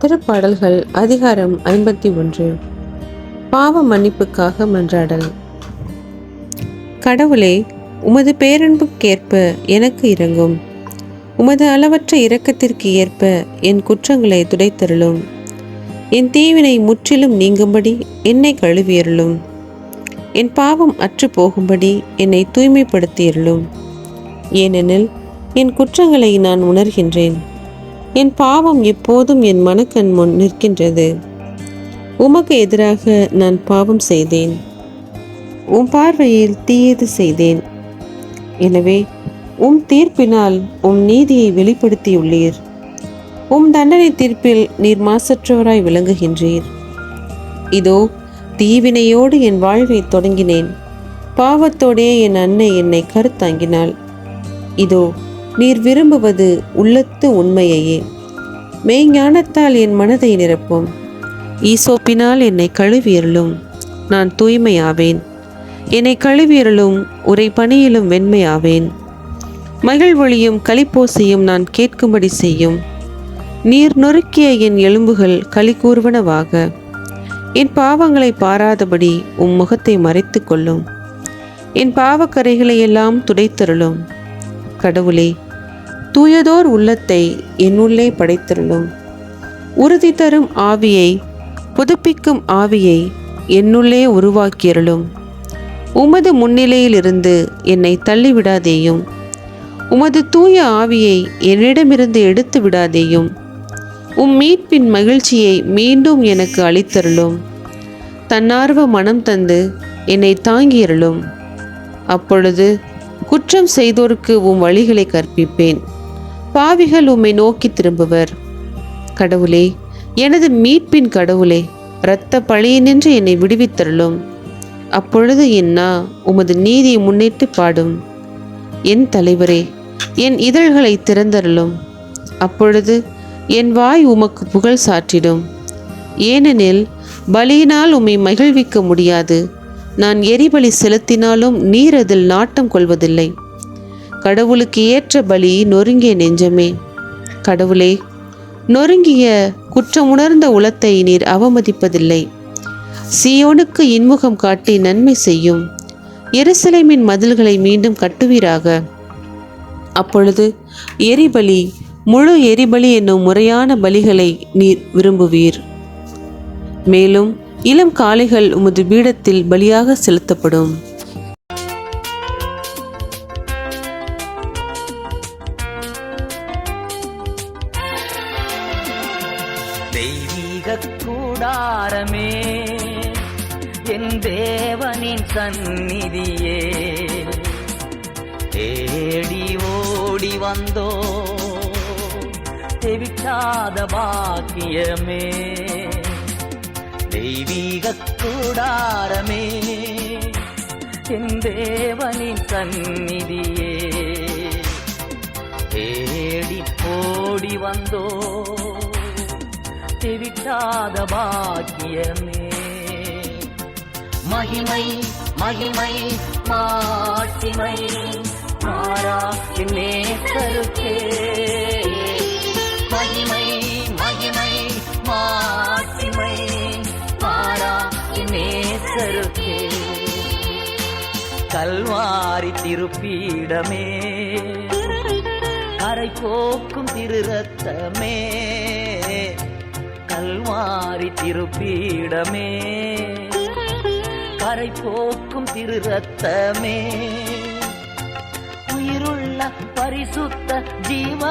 திருப்பாடல்கள் அதிகாரம் 51. பாவ மன்னிப்புக்காக மன்றாடல். கடவுளே, உமது பேரன்புக்கேற்ப எனக்கு இரங்கும். உமது அளவற்ற இரக்கத்திற்கு ஏற்ப என் குற்றங்களை துடைத்தருளும். என் தீவினை முற்றிலும் நீங்கும்படி என்னை கழுவியருளும். என் பாவம் அற்று போகும்படி என்னை தூய்மைப்படுத்தியருளும். ஏனெனில் என் குற்றங்களை நான் உணர்கின்றேன். என் பாவம் எப்போதும் என் மனக்கண் முன் நிற்கின்றது. உமக்கு எதிராக நான் பாவம் செய்தேன், உம் பார்வையில் தீயது செய்தேன். எனவே உம் தீர்ப்பினால் உம் நீதியை வெளிப்படுத்தியுள்ளீர். உம் தண்டனை தீர்ப்பில் நீர் மாசற்றவராய் விளங்குகின்றீர். இதோ, தீவினையோடு என் வாழ்வை தொடங்கினேன். பாவத்தோடே என் அன்னை என்னை கருத்தாங்கினாள். இதோ, நீர் விரும்புவது உள்ளத்து உண்மையையே. மெய்ஞானத்தால் என் மனதை நிரப்பும். ஈசோப்பினால் என்னை கழுவியருளும், நான் தூய்மையாவேன். என்னை கழுவியருளும், உரை பணியிலும் வெண்மையாவேன். மகிழ்வொளியும் களிப்போசையும் நான் கேட்கும்படி செய்யும். நீர் நொறுக்கிய என் எலும்புகள் களி கூறுவனவாக. என் பாவங்களை பாராதபடி உம் முகத்தை மறைத்து கொள்ளும். என் பாவக்கரைகளை எல்லாம் துடைத்தருளும். கடவுளே, தூயதோர் உள்ளத்தை என்னுள்ளே படைத்தருளும். உறுதி தரும் ஆவியை, புதுப்பிக்கும் ஆவியை என்னுள்ளே உருவாக்கியருளும். உமது முன்னிலையிலிருந்து என்னை தள்ளிவிடாதேயும். உமது தூய ஆவியை என்னிடமிருந்து எடுத்து விடாதேயும். உம் மீட்பின் மகிழ்ச்சியை மீண்டும் எனக்கு அளித்தருளும். தன்னார்வ மனம் தந்து என்னை தாங்கியருளும். அப்பொழுது குற்றம் செய்தோருக்கு உம் வழிகளை கற்பிப்பேன். பாவிகள் உம்மை நோக்கி திரும்புவர். கடவுளே, எனது மீட்பின் கடவுளே, இரத்த பழியினின்று என்னை விடுவித்தருளும். அப்பொழுது என் நா உமது நீதியை முன்னிட்டு பாடும். என் தலைவரே, என் இதழ்களை திறந்தருளும். அப்பொழுது என் வாய் உமக்கு புகழ் சாற்றிடும். ஏனெனில் பலியினால் உம்மை மகிழ்விக்க முடியாது. நான் எரிபலி செலுத்தினாலும் நீர் அதில் நாட்டம் கொள்வதில்லை. கடவுளுக்கு ஏற்ற பலி நொறுங்கிய நெஞ்சமே. கடவுளே, நொறுங்கிய குற்றமுணர்ந்த உளத்தை நீர் அவமதிப்பதில்லை. சீயோனுக்கு இன்முகம் காட்டி நன்மை செய்யும். எருசலேமின் மதில்களை மீண்டும் கட்டுவீராக. அப்பொழுது எரிபலி, முழு எரிபலி என்னும் முறையான பலிகளை நீர் விரும்புவீர். மேலும் இளம் காளைகள் உமது பீடத்தில் பலியாக செலுத்தப்படும். தெய்வீக கூடாரமே, என் தேவனின் சந்நிதியே, தேடி ஓடி வந்தோ தெவிட்டாத பாக்கியமே. தெய்வீக கூடாரமே, என் தேவனின் சந்நிதியே, தேடி ஓடி வந்தோ தெவிட்டாத பாக்கியமே. மகிமை மகிமை மாட்சிமை மாறா என் நேசருக்கே. மகிமை மகிமை மாட்சிமை மாறா என் நேசருக்கே. கல்வாரி திருப்பீடமே, கரை போக்கும் திரு ரத்தமே. கல்வாரி திருப்பீடமே, கரை போக்கும் திரு ரத்தமே. உயிருள்ள பரிசுத்த ஜீவ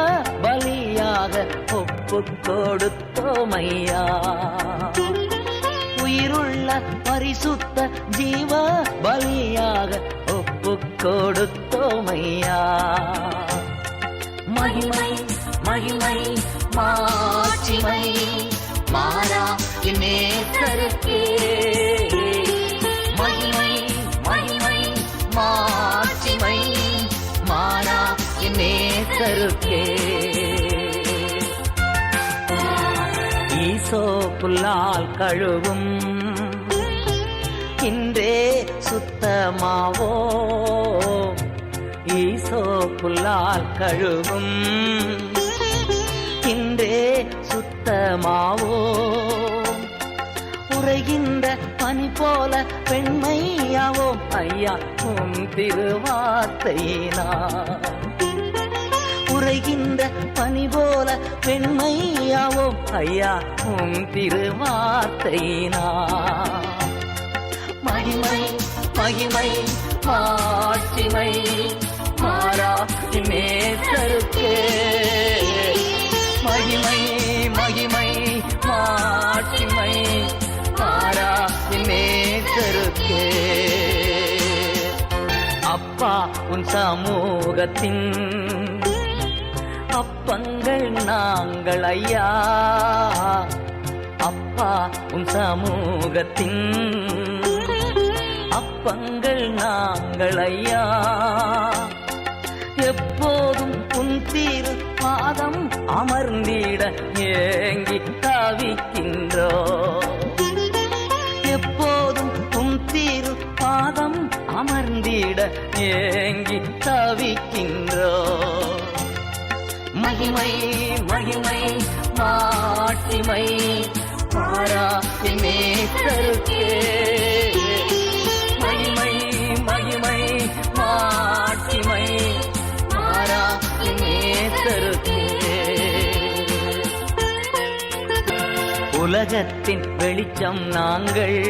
பலியாக ஒப்பு கொடுத்தோமையா. உயிருள்ள பரிசுத்த ஜீவ பலியாக ஒப்பு கொடுத்தோமையா. மகிமை மகிமை மாட்சிமை மாறா என் நேசருக்கே. மகிமை மகிமை மாட்சிமை மாறா என் நேசருக்கே. ஈசோ புல்லால் கழுவும் இன்றே சுத்தமாவோ. ஈசோப்புல்லால் கழுவும் இன்றே சுத்த சுத்தமாவோம். உறைகின்ற பனி போல பெண்மையாவோம் ஐயா உம் திருவார்த்தையினால். உறைகின்ற பனி போல பெண்மையாவோம் ஐயா உம் திருவார்த்தையினால். மகிமை மகிமை மாட்சிமை மாறா நேசருக்கே. மகிமை மகிமை மாட்சிமை மாறா நேசருக்கே. அப்பா உன் சமூகத்தின் அப்பங்கள் நாங்கள் ஐயா. அப்பா உன் சமூகத்தின் அப்பங்கள் நாங்கள் ஐயா. எப்போதும் உன் தீரு பாதம் அமர்ந்திட ஏங்கி தவிக்கின்றோ. எப்போதும் உன் தீரு பாதம் அமர்ந்திட ஏங்கி தவிக்கின்றோ. மகிமை மகிமை மாட்சிமை மாறா நேசருக்கே. மகிமை மகிமை மாட்சிமை மாறா நேசருக்கே. உலகத்தின் வெளிச்சம் நாங்கள்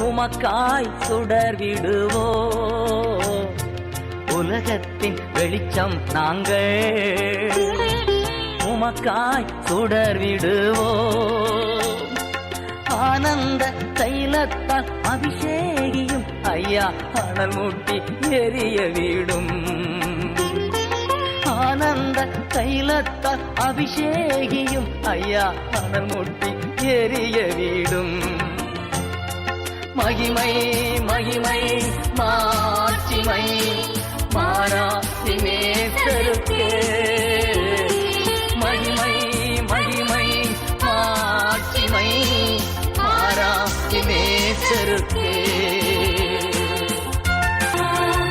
உமக்காய் சுடர்விடுவோ. உலகத்தின் வெளிச்சம் நாங்கள் உமக்காய் சுடர்விடுவோ. ஆனந்த தைலத்தால் அபிஷேகியும் ஐயா அனல் மூட்டி எரிய விடும். ஆனந்த தைலத்தால் அபிஷேகியும் ஐயா அனல் மூட்டி எரிய விடும். மகிமை மகிமை மாட்சிமை மாறா நேசருக்கே. மகிமை மகிமை மாட்சிமை மாறா நேசருக்கே.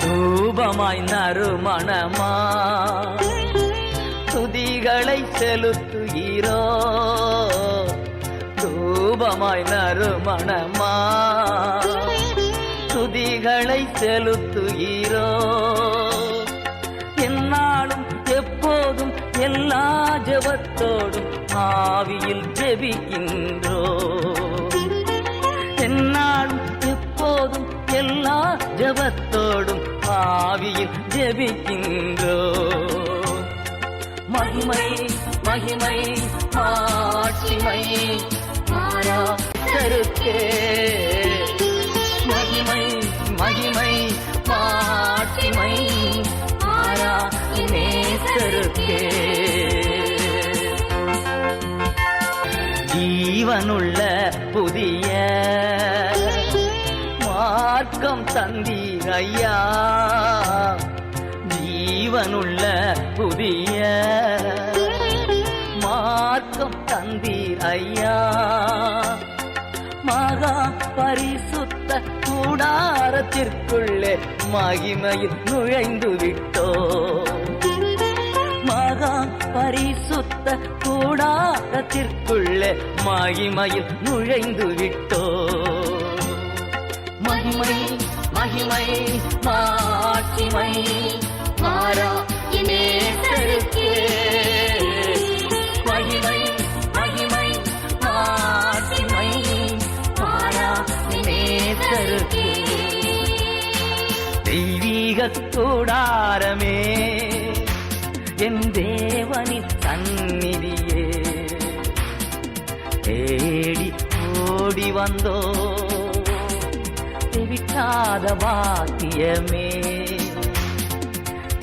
ரூபமாய் நறுமணமா துதிகளை செலுத்துகிறோ. ரூபமாய் நறுமணமா துதிகளை செலுத்துகிறோ. என்னாலும் எப்போதும் எல்லா ஜெபத்தோடும் ஆவியில் ஜெபிக்கின்றோ. என்னாலும் எப்போதும் எல்லா ஜெபத்தோடும் ஆவியில் ஜெபிக்கின்றோ. மகிமை மகிமை மாட்சிமை மாறா நேசருக்கே. மகிமை மகிமை மாட்சிமை மாறா நேசருக்கே. ஜீவனுள்ள புதிய மார்க்கம் தந்தீர் ஐயா. ஜீவனுள்ள புதிய மார்க்கம் தந்தீர் ஐயா. மகா பரிசுத்த கூடாரத்திற்குள்ளே மகிமையில் நுழைந்து விட்டோ. மகா பரிசுத்த கூடாரத்திற்குள்ளே மகிமையில் நுழைந்து விட்டோ. மகிமை மகிமை மாட்சிமை மாறா நேசருக்கே. மகிமை மகிமை மாட்சிமை மாறா நேசருக்கே. தெய்வீக கூடாரமே என் தேவனின் சந்நிதியே. தேடி ஓடி வந்தோ விட்டாத பாக்கியமே.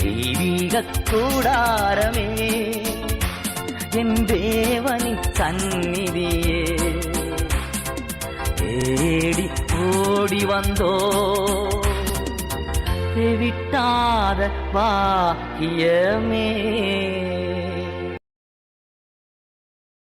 தெய்வீக கூடாரமே என் தேவனின் சந்நிதியே. தேடி ஓடி வந்தோ விட்டாத பாக்கியமே.